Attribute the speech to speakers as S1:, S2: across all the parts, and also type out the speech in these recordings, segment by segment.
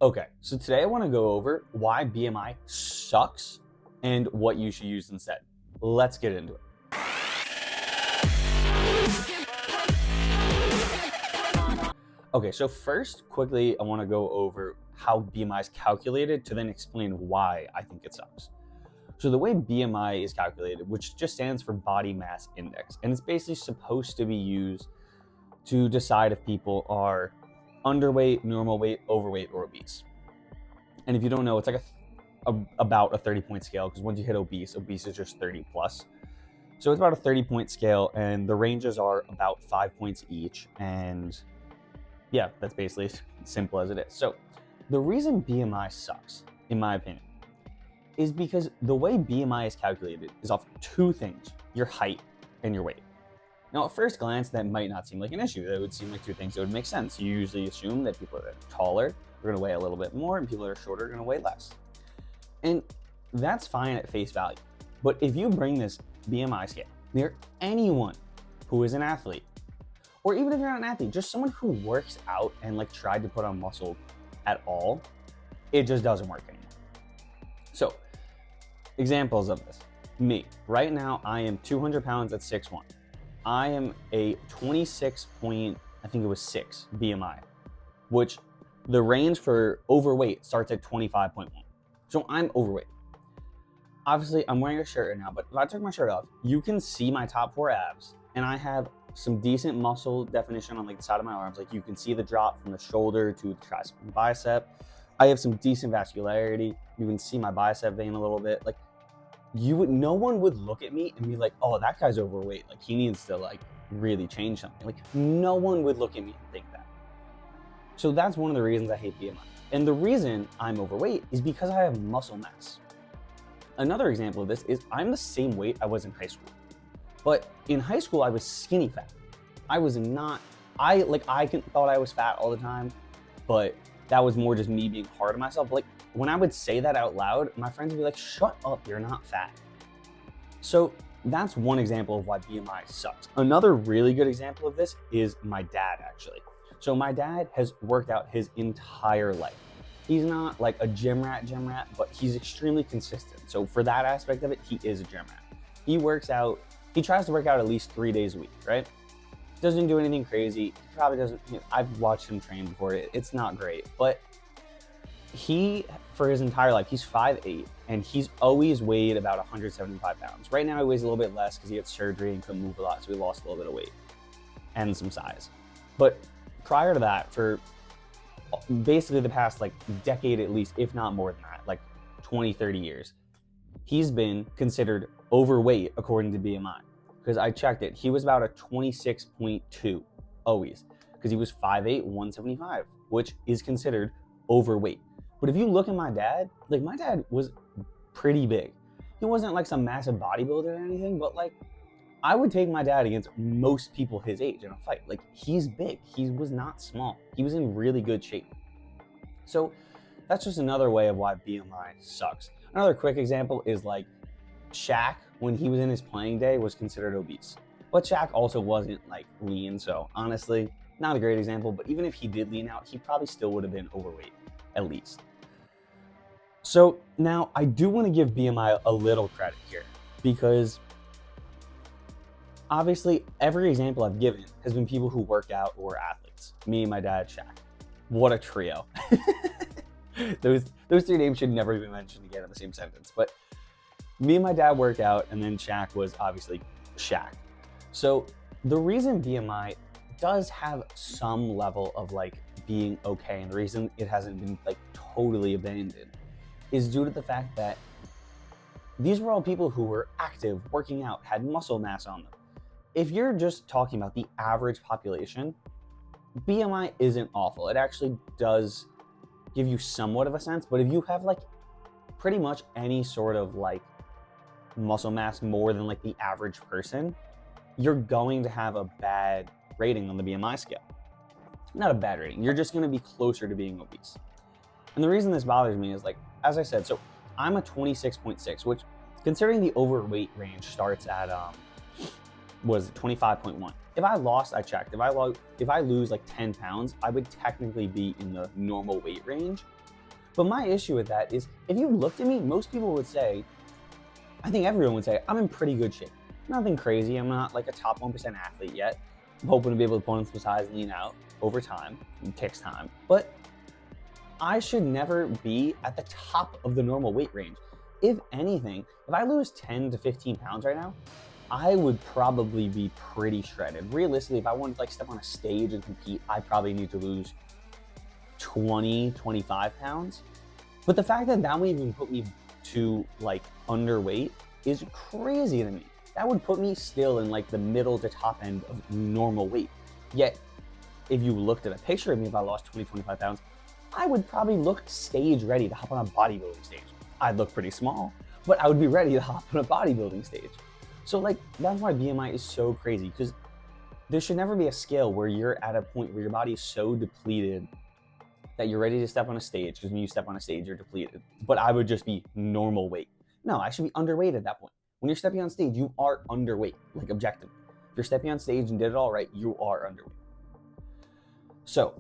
S1: Okay, so today I want to go over why BMI sucks and what you should use instead. Let's get into it. Okay, so first, quickly, I want to go over how BMI is calculated to then explain why I think it sucks. So the way BMI is calculated, which just stands for body mass index, and it's basically supposed to be used to decide if people are underweight, normal weight, overweight, or obese. And if you don't know, it's like about a 30-point scale, because once you hit obese is just 30 plus. So it's about a 30-point scale, and the ranges are about 5 points each. And yeah, that's basically as simple as it is. So the reason BMI sucks, in my opinion, is because the way BMI is calculated is off two things: your height and your weight. Now, at first glance, that might not seem like an issue. That would seem like two things that would make sense. You usually assume that people that are taller are going to weigh a little bit more, and people that are shorter are going to weigh less. And that's fine at face value. But if you bring this BMI scale near anyone who is an athlete, or even if you're not an athlete, just someone who works out and like tried to put on muscle at all, it just doesn't work anymore. So, examples of this. Me, right now, I am 200 pounds at 6'1". I am a 26 point, I think it was 6 BMI, which the range for overweight starts at 25.1. So I'm overweight. Obviously, I'm wearing a shirt right now, but if I took my shirt off, you can see my top 4 abs, and I have some decent muscle definition on like the side of my arms. Like you can see the drop from the shoulder to the tricep and bicep. I have some decent vascularity. You can see my bicep vein a little bit. Like no one would look at me and be like, oh, that guy's overweight. Like he needs to like really change something. Like no one would look at me and think that. So that's one of the reasons I hate BMI. And the reason I'm overweight is because I have muscle mass. Another example of this is I'm the same weight I was in high school. But in high school, I was skinny fat. I was not, I thought I was fat all the time, but that was more just me being hard on myself. Like when I would say that out loud, my friends would be like, shut up, you're not fat. So that's one example of why BMI sucks. Another really good example of this is my dad, actually. So my dad has worked out his entire life. He's not like a gym rat, but he's extremely consistent. So for that aspect of it, he is a gym rat. He works out, he tries to work out at least 3 days a week, right? Doesn't do anything crazy. He probably doesn't, I've watched him train before. It's not great, but he, for his entire life, he's 5'8", and he's always weighed about 175 pounds. Right now he weighs a little bit less because he had surgery and couldn't move a lot, so he lost a little bit of weight and some size. But prior to that, for basically the past like decade at least, if not more than that, like 20, 30 years, he's been considered overweight according to BMI. Because I checked it, he was about a 26.2 always, because he was 5'8", 175, which is considered overweight. But if you look at my dad, like my dad was pretty big. He wasn't like some massive bodybuilder or anything, but like I would take my dad against most people his age in a fight. Like he's big, he was not small. He was in really good shape. So that's just another way of why BMI sucks. Another quick example is like Shaq, when he was in his playing day, was considered obese. But Shaq also wasn't like lean, so honestly, not a great example, but even if he did lean out, he probably still would have been overweight, at least. So now I do want to give BMI a little credit here, because obviously every example I've given has been people who work out or athletes. Me, my dad, Shaq. What a trio. Those 3 names should never be mentioned again in the same sentence, but me and my dad worked out, and then Shaq was obviously Shaq. So the reason BMI does have some level of like being okay, and the reason it hasn't been like totally abandoned, is due to the fact that these were all people who were active, working out, had muscle mass on them. If you're just talking about the average population, BMI isn't awful. It actually does give you somewhat of a sense, but if you have like pretty much any sort of like muscle mass more than like the average person, you're going to have a bad rating on the BMI scale. Not a bad rating, you're just going to be closer to being obese. And the reason this bothers me is, like, as I said, so I'm a 26.6, which considering the overweight range starts at, was 25.1. if I checked, if I lose like 10 pounds, I would technically be in the normal weight range. But my issue with that is, if you looked at me, most people would say, I think everyone would say, I'm in pretty good shape. Nothing crazy. I'm not like a top 1% athlete yet. I'm hoping to be able to put on some size and lean out over time. It takes time. But I should never be at the top of the normal weight range. If anything, if I lose 10 to 15 pounds right now, I would probably be pretty shredded. Realistically, if I wanted to like step on a stage and compete, I probably need to lose 20, 25 pounds. But the fact that that would even put me to like underweight is crazy to me. That would put me still in like the middle to top end of normal weight. Yet, if you looked at a picture of me, if I lost 20, 25 pounds, I would probably look stage ready to hop on a bodybuilding stage. I'd look pretty small, but I would be ready to hop on a bodybuilding stage. So like, that's why BMI is so crazy, because there should never be a scale where you're at a point where your body is so depleted that you're ready to step on a stage, because when you step on a stage, you're depleted. But I would just be normal weight. No, I should be underweight at that point. When you're stepping on stage, you are underweight, like objectively. If you're stepping on stage and did it all right, you are underweight. So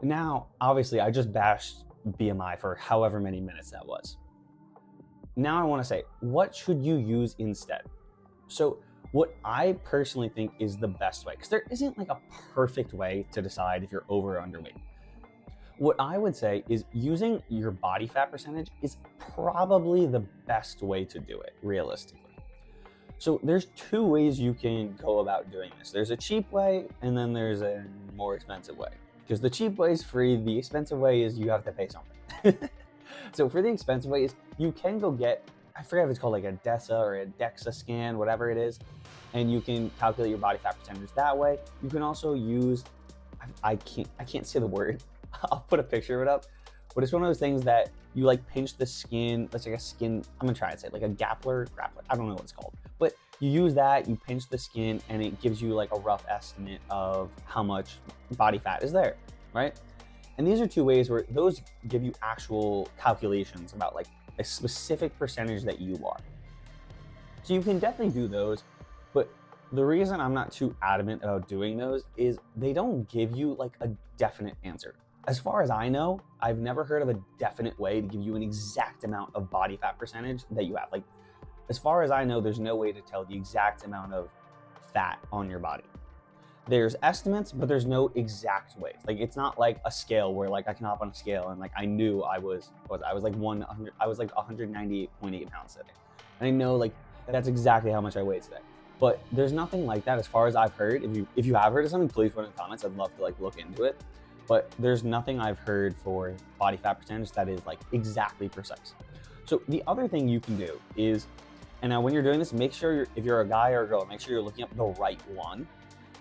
S1: now, obviously, I just bashed BMI for however many minutes that was. Now I want to say, what should you use instead? So what I personally think is the best way, because there isn't like a perfect way to decide if you're over or underweight. What I would say is using your body fat percentage is probably the best way to do it, realistically. So there's two ways you can go about doing this. There's a cheap way, and then there's a more expensive way. Because the cheap way is free, the expensive way is you have to pay something. So for the expensive way is you can go get, I forget if it's called like a DEXA or a DEXA scan, whatever it is, and you can calculate your body fat percentage that way. You can also use, I can't say the word. I'll put a picture of it up, but it's one of those things that you like pinch the skin. Let's like a skin, I'm gonna try and say like a grappler. I don't know what it's called, but you use that, you pinch the skin, and it gives you like a rough estimate of how much body fat is there, right? And these are two ways where those give you actual calculations about like a specific percentage that you are. So you can definitely do those, but the reason I'm not too adamant about doing those is they don't give you like a definite answer. As far as I know, I've never heard of a definite way to give you an exact amount of body fat percentage that you have. Like, as far as I know, there's no way to tell the exact amount of fat on your body. There's estimates, but there's no exact ways. Like, it's not like a scale where like I can hop on a scale and like I knew I was like 198.8 pounds today. And I know like that's exactly how much I weigh today. But there's nothing like that as far as I've heard. If you have heard of something, please put in the comments. I'd love to like look into it. But there's nothing I've heard for body fat percentage that is like exactly precise. So the other thing you can do is, and now when you're doing this, make sure if you're a guy or a girl, make sure you're looking up the right one.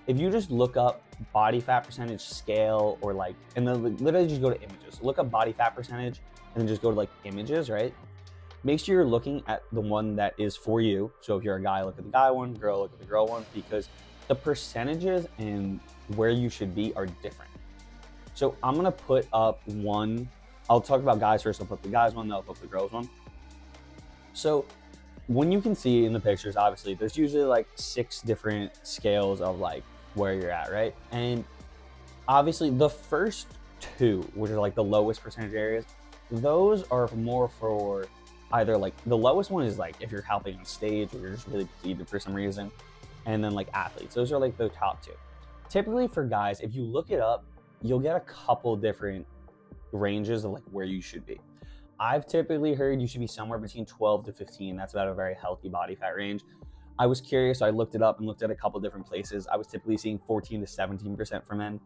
S1: If you just look up body fat percentage scale or like, and then literally just go to images, look up body fat percentage and then just go to like images, right? Make sure you're looking at the one that is for you. So if you're a guy, look at the guy one, girl, look at the girl one, because the percentages and where you should be are different. So I'm gonna put up one, I'll talk about guys first, I'll put the guys one, then I'll put the girls one. So when you can see in the pictures, obviously, there's usually like 6 different scales of like where you're at, right? And obviously the first 2, which are like the lowest percentage areas, those are more for either like, the lowest one is like if you're helping on stage or you're just really depleted for some reason, and then like athletes. Those are like the top 2. Typically for guys, if you look it up, you'll get a couple different ranges of like where you should be. I've typically heard you should be somewhere between 12 to 15. That's about a very healthy body fat range. I was curious, so I looked it up and looked at a couple different places. I was typically seeing 14 to 17% for men.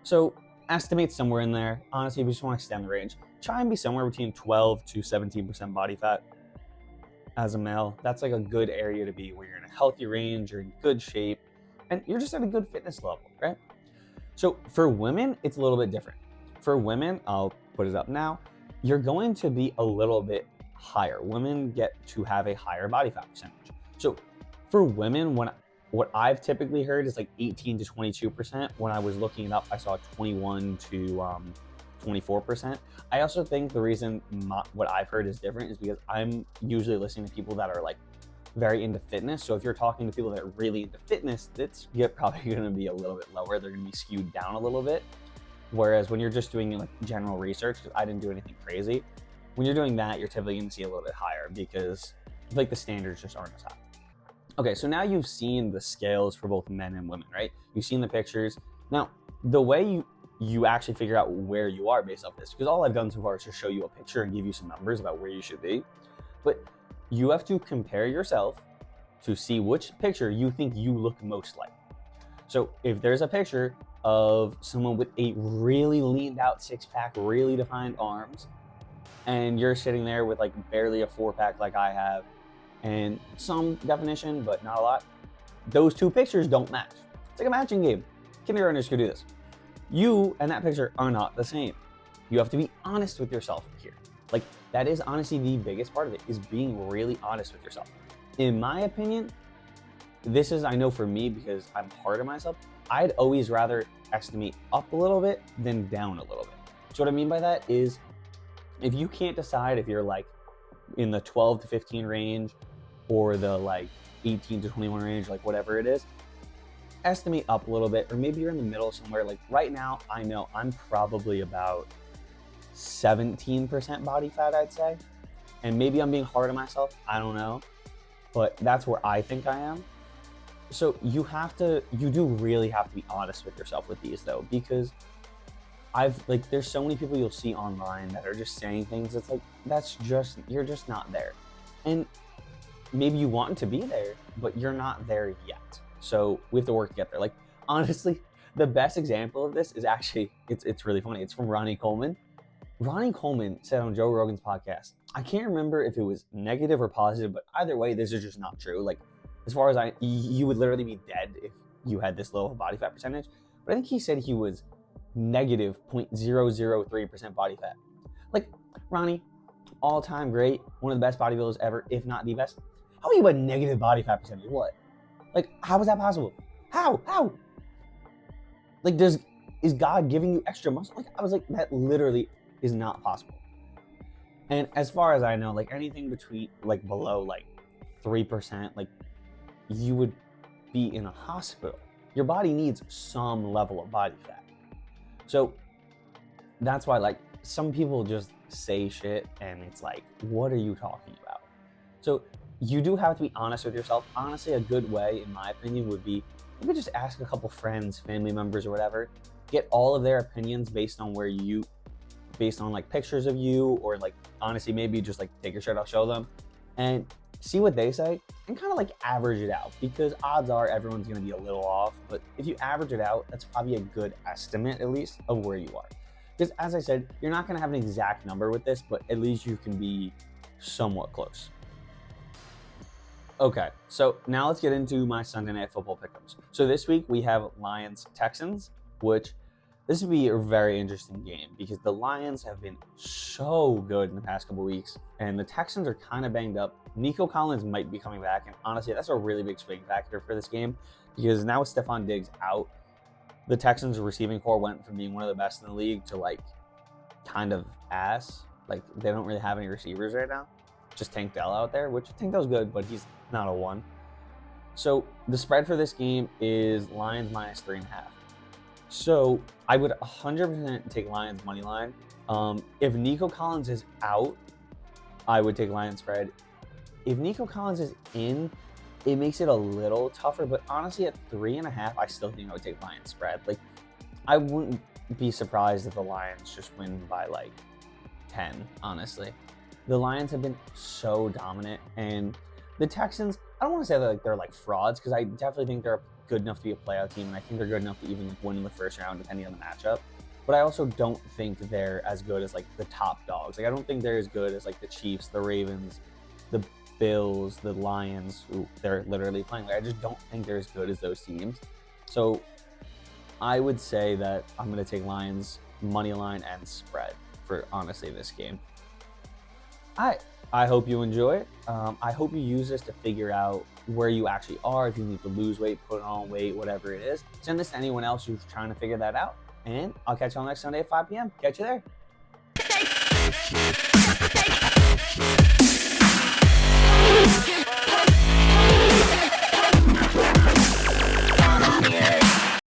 S1: So estimate somewhere in there. Honestly, if you just want to extend the range, try and be somewhere between 12 to 17% body fat as a male. That's like a good area to be where you're in a healthy range, you're in good shape, and you're just at a good fitness level, right? So for women, it's a little bit different. For women, I'll put it up now, you're going to be a little bit higher. Women get to have a higher body fat percentage. So for women, what I've typically heard is like 18 to 22%. When I was looking it up, I saw 21 to 24%. I also think the reason what I've heard is different is because I'm usually listening to people that are like very into fitness. So if you're talking to people that are really into fitness, it's probably going to be a little bit lower. They're going to be skewed down a little bit. Whereas when you're just doing like general research, I didn't do anything crazy. When you're doing that, you're typically going to see a little bit higher because like the standards just aren't as high. Okay, so now you've seen the scales for both men and women, right? You've seen the pictures. Now, the way you actually figure out where you are based off this, because all I've done so far is just show you a picture and give you some numbers about where you should be. But you have to compare yourself to see which picture you think you look most like. So if there's a picture of someone with a really leaned out six-pack, really defined arms, and you're sitting there with like barely a four-pack like I have, and some definition, but not a lot, those two pictures don't match. It's like a matching game. Kindergartners could do this. You and that picture are not the same. You have to be honest with yourself here. Like, that is honestly the biggest part of it, is being really honest with yourself. In my opinion, this is, I know for me, because I'm hard on myself, I'd always rather estimate up a little bit than down a little bit. So what I mean by that is, if you can't decide if you're like in the 12 to 15 range or the like 18 to 21 range, like whatever it is, estimate up a little bit, or maybe you're in the middle somewhere. Like right now, I know I'm probably about 17% body fat, I'd say. And maybe I'm being hard on myself, I don't know. But that's where I think I am. So you do really have to be honest with yourself with these though, because there's so many people you'll see online that are just saying things. It's like, you're just not there. And maybe you want to be there, but you're not there yet. So we have to work to get there. Like, honestly, the best example of this is actually, it's really funny. It's from Ronnie Coleman. Ronnie Coleman said on Joe Rogan's podcast, I can't remember if it was negative or positive, but either way, this is just not true. Like, as far as you would literally be dead if you had this low of a body fat percentage. But I think he said he was negative 0.003% body fat. Like, Ronnie, all-time great, one of the best bodybuilders ever, if not the best. How are you a negative body fat percentage? What? Like, how is that possible? How? Like, is God giving you extra muscle? Like, I was like, that literally is not possible. And as far as I know, like anything between, like below like 3%, like you would be in a hospital. Your body needs some level of body fat. So that's why, like, some people just say shit and it's like, what are you talking about? So you do have to be honest with yourself. Honestly, a good way, in my opinion, would be maybe just ask a couple friends, family members, or whatever. Get all of their opinions based on like pictures of you, or like honestly, maybe just like take your shirt off, show them, and see what they say, and kind of like average it out, because odds are everyone's going to be a little off. But if you average it out, that's probably a good estimate, at least, of where you are. Because as I said, you're not going to have an exact number with this, but at least you can be somewhat close. Okay, so now let's get into my Sunday Night Football pickups. So this week we have Lions-Texans, which this would be a very interesting game because the Lions have been so good in the past couple weeks, and the Texans are kind of banged up. Nico Collins might be coming back, and honestly, that's a really big swing factor for this game because now with Stephon Diggs out, the Texans' receiving core went from being one of the best in the league to like kind of ass. Like, they don't really have any receivers right now. Just Tank Dell out there, which Tank Dell's good, but he's not a one. So the spread for this game is Lions minus 3.5. So I would 100% take Lions money line. If Nico Collins is out, I would take Lions spread. If Nico Collins is in, it makes it a little tougher, but honestly at 3.5, I still think I would take Lions spread. Like, I wouldn't be surprised if the Lions just win by like 10, honestly. The Lions have been so dominant, and the Texans, I don't want to say that they're like frauds, because I definitely think they're good enough to be a playoff team, and I think they're good enough to even win in the first round depending on the matchup. But I also don't think they're as good as like the top dogs. Like, I don't think they're as good as like the Chiefs, the Ravens, the Bills, the Lions, who they're literally playing. Like, I just don't think they're as good as those teams. So I would say that I'm going to take Lions money line and spread for honestly this game. I hope you enjoy it. I hope you use this to figure out where you actually are, if you need to lose weight, put on weight, whatever it is. Send this to anyone else who's trying to figure that out. And I'll catch you all next Sunday at 5 p.m. Catch you there.